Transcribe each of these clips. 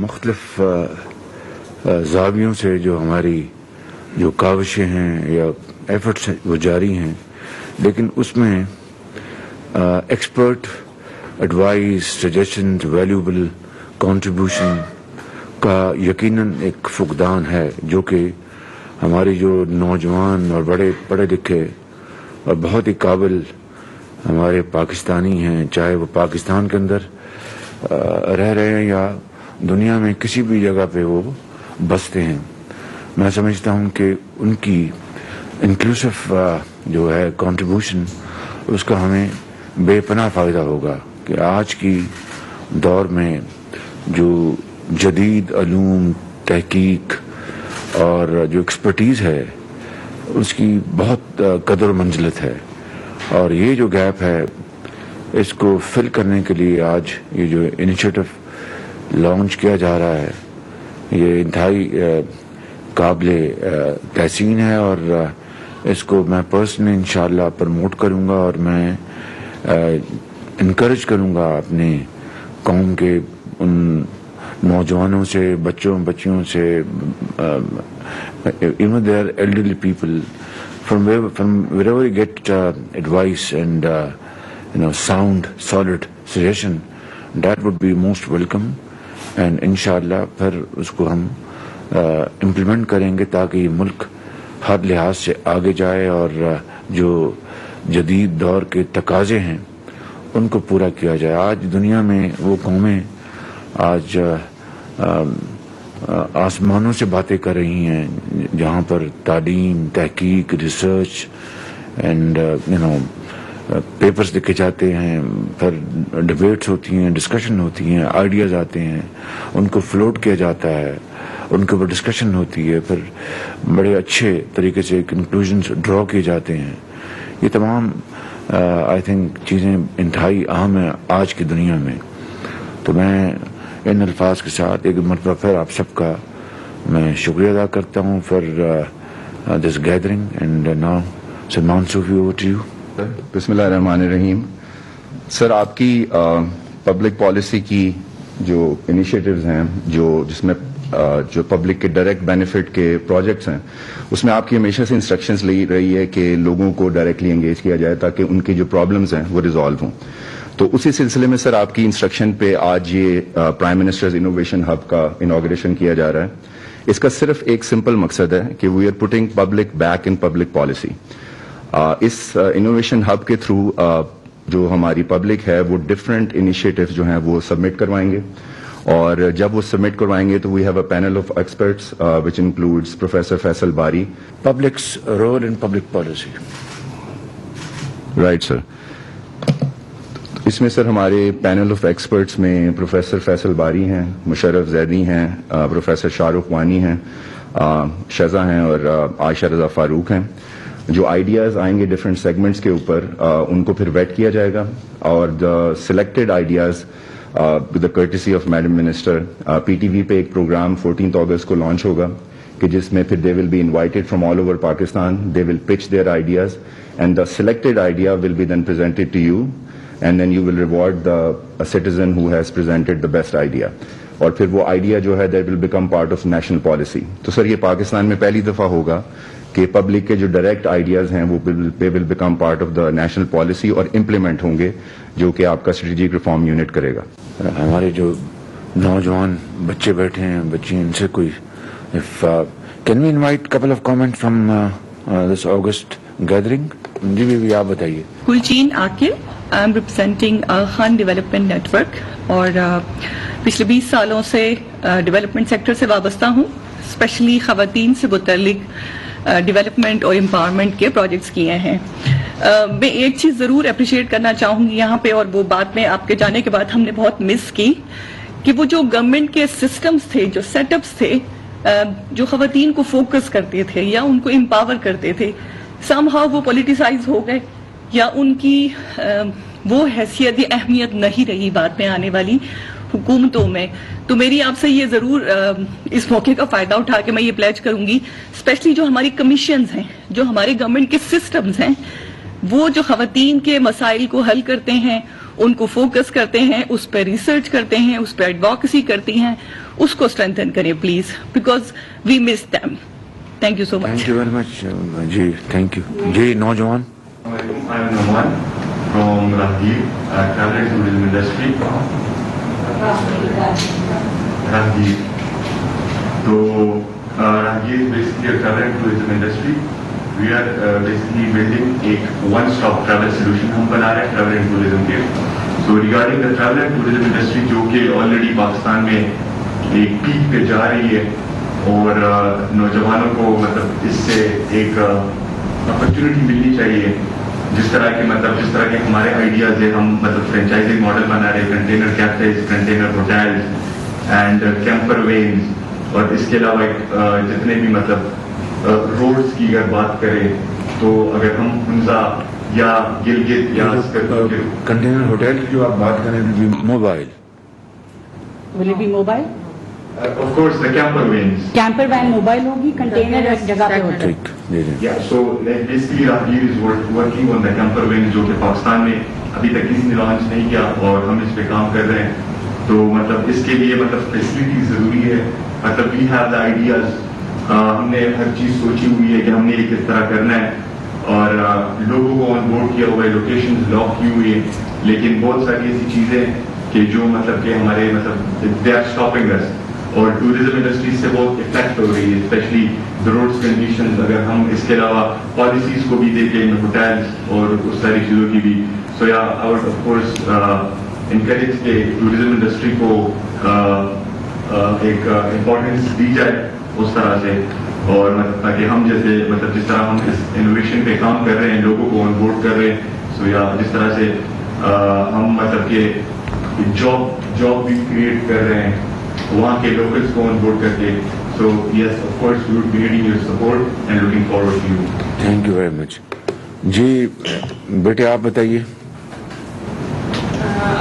مختلف زاویوں سے جو ہماری جو کاوشیں ہیں یا ایفرٹس وہ جاری ہیں، لیکن اس میں expert advice, suggestions, valuable contribution کا یقیناً ایک فقدان ہے، جو کہ ہماری جو نوجوان اور بڑے پڑھے لکھے اور بہت ہی قابل ہمارے پاکستانی ہیں، چاہے وہ پاکستان کے اندر رہ رہے ہیں یا دنیا میں کسی بھی جگہ پہ وہ بستے ہیں، میں سمجھتا ہوں کہ ان کی انکلوسو جو ہے کنٹریبیوشن، اس کا ہمیں بے پناہ فائدہ ہوگا کہ آج کی دور میں جو جدید علوم، تحقیق اور جو ایکسپرٹیز ہے اس کی بہت قدر و منزلت ہے، اور یہ جو گیپ ہے اس کو فل کرنے کے لیے آج یہ جو انیشیٹو لانچ کیا جا رہا ہے یہ انتہائی قابل تحسین ہے، اور اس کو میں پرسنلی انشاءاللہ پروموٹ کروں گا، اور میں انکریج کروں گا اپنے قوم کے ان نوجوانوں سے، بچیوں سے، even their elderly people, from wherever you get advice and sound, solid suggestion, that would be most welcome, and انشاءاللہ پھر اس کو ہم امپلیمنٹ کریں گے تاکہ یہ ملک ہر لحاظ سے آگے جائے اور جو جدید دور کے تقاضے ہیں ان کو پورا کیا جائے۔ آج دنیا میں وہ قومیں آج آسمانوں سے باتیں کر رہی ہیں جہاں پر تعلیم، تحقیق، ریسرچ اینڈ پیپرز لکھے جاتے ہیں، پھر ڈبیٹس ہوتی ہیں، ڈسکشن ہوتی ہیں، آئیڈیاز آتے ہیں، ان کو فلوٹ کیا جاتا ہے، ان کے اوپر ڈسکشن ہوتی ہے، پھر بڑے اچھے طریقے سے کنکلوژنز ڈرا کیے جاتے ہیں۔ یہ تمام آئی تھنک چیزیں انتہائی اہم ہیں آج کی دنیا میں۔ تو میں ان الفاظ کے ساتھ ایک مرتبہ پھر آپ سب کا میں شکریہ ادا کرتا ہوں for this gathering, and now Salman Sufi over to you. بسم اللہ الرحمن الرحیم۔ سر، آپ کی پبلک پالیسی کی جو انیشیٹوز ہیں جس میں جو پبلک کے ڈائریکٹ بینیفٹ کے پروجیکٹس ہیں، اس میں آپ کی ہمیشہ سے انسٹرکشنز لی رہی ہے کہ لوگوں کو ڈائریکٹلی انگیج کیا جائے تاکہ ان کی جو پرابلمز ہیں وہ ریزالو ہوں۔ تو اسی سلسلے میں سر آپ کی انسٹرکشن پہ آج یہ پرائم منسٹرز انوویشن ہب کا انوگریشن کیا جا رہا ہے۔ اس کا صرف ایک سمپل مقصد ہے کہ we are putting public back in public policy. اس انوویشن ہب کے تھرو جو ہماری پبلک ہے وہ ڈفرینٹ انیشیٹوز جو ہیں وہ سبمٹ کروائیں گے، اور جب وہ سبمٹ کروائیں گے تو we have a panel of experts which includes professor Faisal Bari. Publics role in public policy, right sir. اس میں سر ہمارے پینل آف ایکسپرٹس میں پروفیسر فیصل باری ہیں، مشرف زیدی ہیں، پروفیسر شاہ رخ وانی ہیں، شزا ہیں، اور عائشہ رضا فاروق ہیں۔ جو آئیڈیاز آئیں گے ڈفرینٹ سیگمنٹس کے اوپر ان کو پھر ویٹ کیا جائے گا، اور the selected ideas with the courtesy of madam minister P T V پہ ایک پروگرام 14 اگست کو لانچ ہوگا کہ جس میں پھر they will be invited from all over Pakistan, they will pitch their ideas and the selected idea will be then presented to you, and then you will reward a citizen who has presented the best idea، اور پھر وہ idea جو ہے that will become part of national policy۔ تو سر یہ پاکستان میں پہلی دفعہ ہوگا کہ پبلک کے جو ڈائریکٹ آئیڈیاز ہیں وہ they will become part of the national policy اور امپلیمنٹ ہوں گے، جو کہ آپ کا اسٹریٹجک ریفارم یونٹ کرے گا۔ ہمارے جو نوجوان بچے بیٹھے ہیں، بچی، ان سے کوئی can we invite couple of comments from this August gathering؟ جی بھی آپ بتائیے۔ Gulchin Aqil, I am representing Khan development network, اور پچھلے 20 سالوں سے ڈیولپمنٹ سیکٹر سے وابستہ ہوں، اسپیشلی خواتین سے متعلق ڈیولپمنٹ اور امپاورمنٹ کے پروجیکٹس کیے ہیں۔ میں ایک چیز ضرور اپریشیٹ کرنا چاہوں گی یہاں پہ، اور وہ بات میں آپ کے جانے کے بعد ہم نے بہت مس کی، کہ وہ جو گورنمنٹ کے سسٹمز تھے، جو سیٹ اپس تھے جو خواتین کو فوکس کرتے تھے یا ان کو امپاور کرتے تھے، سم ہاؤ وہ پولیٹیسائز ہو گئے، یا ان کی وہ حیثیت یا اہمیت نہیں رہی بعد میں آنے والی حکومتوں میں۔ تو میری آپ سے یہ ضرور اس موقع کا فائدہ اٹھا کے میں یہ پلیج کروں گی، اسپیشلی جو ہماری کمیشنز ہیں، جو ہمارے گورنمنٹ کے سسٹمز ہیں، وہ جو خواتین کے مسائل کو حل کرتے ہیں, ان کو فوکس کرتے ہیں, اس پہ ریسرچ کرتے ہیں, اس پہ ایڈوکیسی کرتی ہیں, اس کو اسٹرینتھن کریں please, because we miss them. Thank you so much. Thank you very much. جی تھینک یو. جی نوجوان. I am Noman from Rahgir, travel and tourism industry. Rahgir. So, Rahgir is basically a travel and tourism industry. We are basically building a one-stop travel solution. ہم بنا رہے ہیں travel and tourism کے. So, regarding the travel and tourism industry, جو کہ already Pakistan میں ایک pack پہ جا رہی ہے اور نوجوانوں کو مطلب اس سے ایک اپرچونیٹی ملنی چاہیے. جس طرح کے ہمارے آئیڈیاز ہے, ہم مطلب فرینچائزنگ ماڈل بنا رہے ہیں, container cafes, container hotels and camper veins, اور اس کے علاوہ جتنے بھی مطلب روڈز کی اگر بات کریں تو اگر ہم حمزہ یا گلگت یا کنٹینر ہوٹل جو آپ بات کریں mobile, Will it be mobile? of course the camper vans. Camper van mobile ہوگی, کنٹینر ایک جگہ پہ ہوتا ہے. ٹھیک. جی جی. Yeah, so like basically Rahgir is working on the camper van جو کہ پاکستان میں ابھی تک کسی نے لانچ نہیں کیا اور ہم اس پہ کام کر رہے ہیں. تو مطلب اس کے لیے مطلب فیسلٹی ضروری ہے. مطلب we have the ideas, ہم نے ہر چیز سوچی ہوئی ہے کہ ہم نے یہ کس طرح کرنا ہے اور لوگوں کو آن بورڈ کیا ہوا ہے, لوکیشنز لاک کی ہوئی ہیں, لیکن بہت ساری ایسی چیزیں کہ جو مطلب کہ ہمارے مطلب they are stopping us. اور ٹوریزم انڈسٹری سے بہت افیکٹ ہو رہی ہے, اسپیشلی روڈس کنڈیشنز. اگر ہم اس کے علاوہ پالیسیز کو بھی دیکھیں, ہوٹلز اور اس ساری چیزوں کی بھی, سو یا I would of course encourage کہ ٹوریزم انڈسٹری کو ایک امپورٹینس دی جائے اس طرح سے, اور تاکہ ہم جیسے مطلب جس طرح ہم اس انوویشن پہ کام کر رہے ہیں, لوگوں کو آن بورڈ کر رہے ہیں, سو یا جس طرح سے ہم مطلب کہ جاب بھی کریٹ کر رہے ہیں وہاں کے لوکلس کو آن بورڈ کر کے. So yes of course we would be needing your support and looking forward to you. Thank you very much. جی بیٹے آپ بتائیے.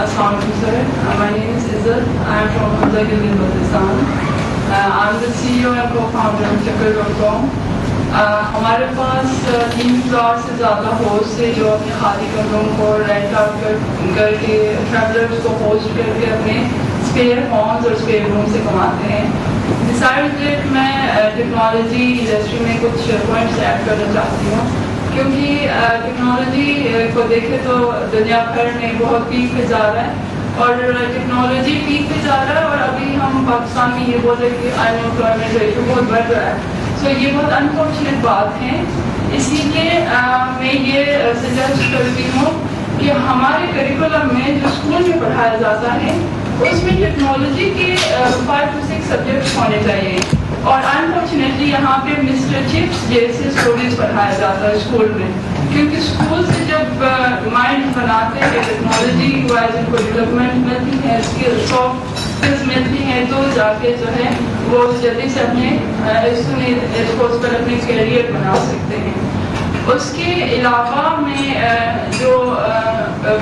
السلام علیکم سر, my name is Izzat. I am from Hamza Gilgit Baltistan. I am the CEO and co-founder of Chakra.com. ہمارے پاس 3,000 سے زیادہ host ہے جو اپنے خالی کمروں کو رینٹ آؤٹ کر کے ٹریولرز کو ہوسٹ کر کے اپنے اسپیئر ہالز اور اسپیئر روم سے کماتے ہیں. بسائڈ دیٹ میں ٹیکنالوجی انڈسٹری میں کچھ پوائنٹس ایڈ کرنا چاہتی ہوں, کیونکہ ٹیکنالوجی کو دیکھے تو دنیا بھر میں بہت پیک پہ جا رہا ہے اور ٹیکنالوجی پیک پہ جا رہا ہے, اور ابھی ہم پاکستان میں یہ بول رہے ہیں کہ ان امپلائمنٹ ریشو بہت بڑھ رہا ہے. سو یہ بہت انفارچونیٹ بات ہے. اسی لیے میں یہ سجیسٹ کرتی ہوں کہ ہمارے کریکولم میں جو اسکول میں پڑھایا جاتا ہے اس میں ٹیکنالوجی کے 5 to 6 سبجیکٹس ہونے چاہیے, اور انفارچونیٹلی یہاں پہ مسٹر چپس جیسے اسٹوڈیز پڑھایا جاتا ہے اسکول میں, کیونکہ اسکول سے جب مائنڈ بناتے ہیں ٹیکنالوجی وائز ان کو ڈیولپمنٹ ملتی ہے, سافٹ اسکلز ملتی ہیں, تو جا کے جو ہے وہ جلدی سے اپنے اس پر اپنے کیریئر بنا سکتے ہیں. اس کے علاوہ میں جو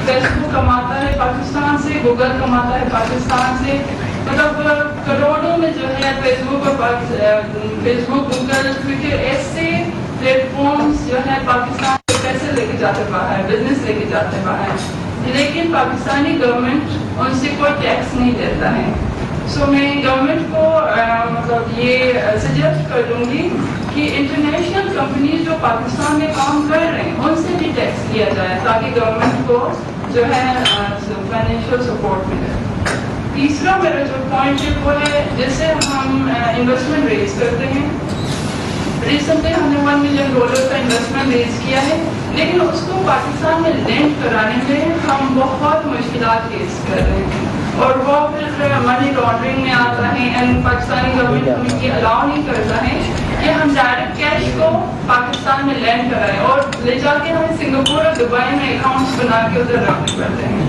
فیس بک کماتا ہے پاکستان سے, گوگل کماتا ہے پاکستان سے, مطلب کروڑوں میں جو ہے فیس بک گوگل ٹویٹر ایسے پلیٹ فارمس جو ہے پاکستان سے پیسے لے کے جاتے باہر, بزنس لے کے جاتے باہر, لیکن پاکستانی گورنمنٹ ان سے کوئی ٹیکس نہیں دیتا ہے. سو میں گورنمنٹ کو مطلب یہ سجیسٹ کر دوں گی کہ انٹرنیشنل کمپنیز جو پاکستان میں کام کر رہے ہیں ان سے بھی ٹیکس لیا جائے تاکہ گورنمنٹ کو جو ہے فائنینشیل سپورٹ ملے. تیسرا میرا جو پوائنٹ ہے وہ ہے جیسے ہم انویسٹمنٹ ریز کرتے ہیں. ریسنٹلی ہم نے $1 ملین کا انویسٹمنٹ ریز کیا ہے, لیکن اس کو پاکستان میں لینڈ کرانے میں ہم بہت مشکلات فیس کر رہے ہیں, اور وہ پھر منی لانڈرنگ میں آتا ہے, اینڈ پاکستانی گورنمنٹ ہمیں یہ الاؤ نہیں کرتا ہے کہ ہم ڈائریکٹ کیش کو پاکستان میں لینڈ کرائیں, اور لے جا کے ہمیں سنگاپور اور دبئی میں اکاؤنٹس بنا کے ادھر رکھنے پڑتے ہیں.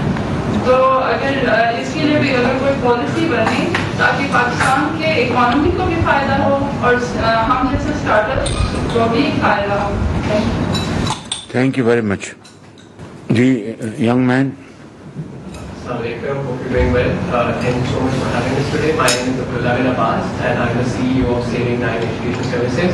تو اگر اس کے لیے بھی اگر کوئی پالیسی بنے تاکہ پاکستان کے اکانومی کو بھی فائدہ ہو اور ہم جیسے اسٹارٹ اپ کو بھی فائدہ ہو. Thank you very much. جی young man. Assalamualaikum. Hope you're doing well. Thank you so much for having us today. My name is Abdullah bin Abbas and I'm the CEO of Saving 9 Education Services.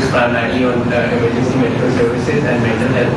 is primarily on emergency medical services and mental health.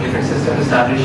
different systems established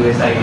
USID.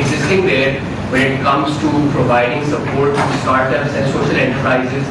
existing there when it comes to providing support to startups and social enterprises,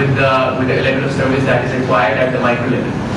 with the level of service that is required at the micro level.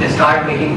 They start making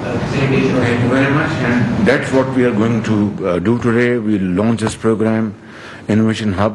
facilitation. Thank you very much. And that's what we are going to do today. We'll launch this program, Innovation Hub.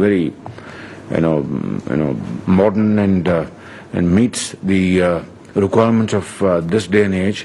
very modern and meets the requirements of this day and age.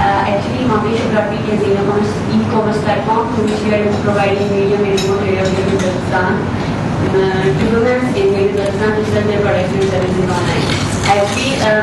Actually, Mabishop.pk is an e-commerce platform through which we are providing medium and remote area of Uzbekistan to women in Uzbekistan to sell their products and services online. Actually,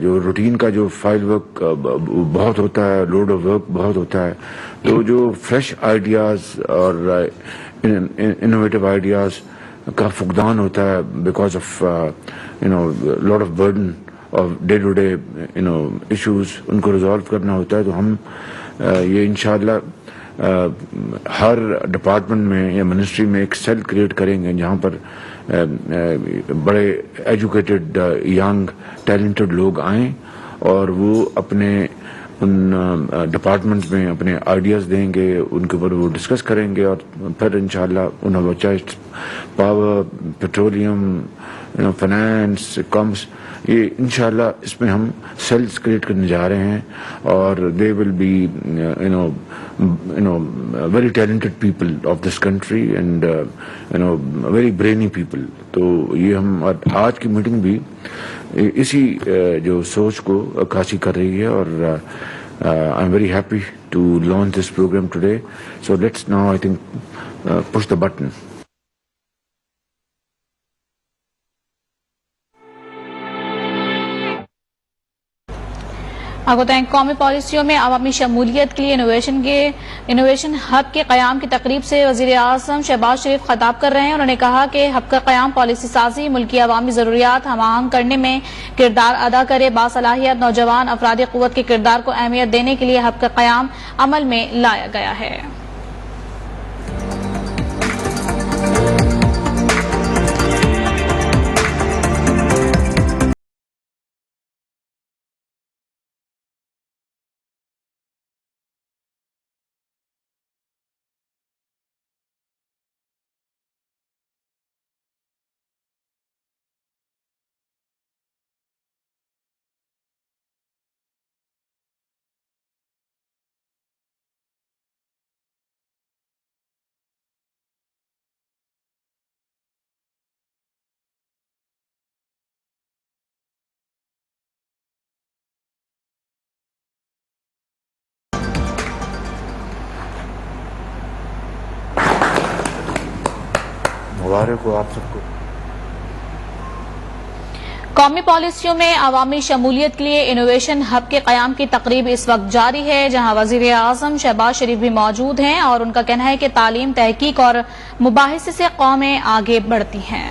جو routine کا جو file work بہت ہوتا ہے, load of work بہت ہوتا ہے, تو جو فریش آئیڈیاز اور انوویٹو آئیڈیاز کا فقدان ہوتا ہے because of lot of burden of day to day issues, ان کو ریزالو کرنا ہوتا ہے. تو ہم یہ انشاءاللہ ہر ڈپارٹمنٹ میں یا منسٹری میں ایک سیل کریٹ کریں گے جہاں پر بڑے ایجوکیٹڈ ینگ ٹیلنٹڈ لوگ آئیں اور وہ اپنے ان ڈپارٹمنٹس میں اپنے آئیڈیاز دیں گے, ان کے اوپر وہ ڈسکس کریں گے, اور پھر انشاءاللہ انہوں چاہے پاور, پیٹرولیم, فائنانس, کامرس, یہ انشاءاللہ اس میں ہم سیلز کریٹ کرنے جا رہے ہیں, اور they will be very talented people of this country and very brainy people. تو یہ ہم آج کی میٹنگ بھی اسی جو سوچ کو عکاسی کر رہی ہے, اور I am very happy to launch this program today. So let's now I think push the button. آپ کو بتائیں قومی پالیسیوں میں عوامی شمولیت کے لیے انوویشن ہب کے قیام کی تقریب سے وزیر اعظم شہباز شریف خطاب کر رہے ہیں. انہوں نے کہا کہ ہب کا قیام پالیسی سازی, ملکی عوامی ضروریات ہم آہنگ کرنے میں کردار ادا کرے. باصلاحیت نوجوان افرادی قوت کے کردار کو اہمیت دینے کے لیے ہب کا قیام عمل میں لایا گیا ہے. مبارک ہو آپ سب کو. قومی پالیسیوں میں عوامی شمولیت کے لیے انوویشن ہب کے قیام کی تقریب اس وقت جاری ہے, جہاں وزیر اعظم شہباز شریف بھی موجود ہیں, اور ان کا کہنا ہے کہ تعلیم, تحقیق اور مباحثے سے قومیں آگے بڑھتی ہیں.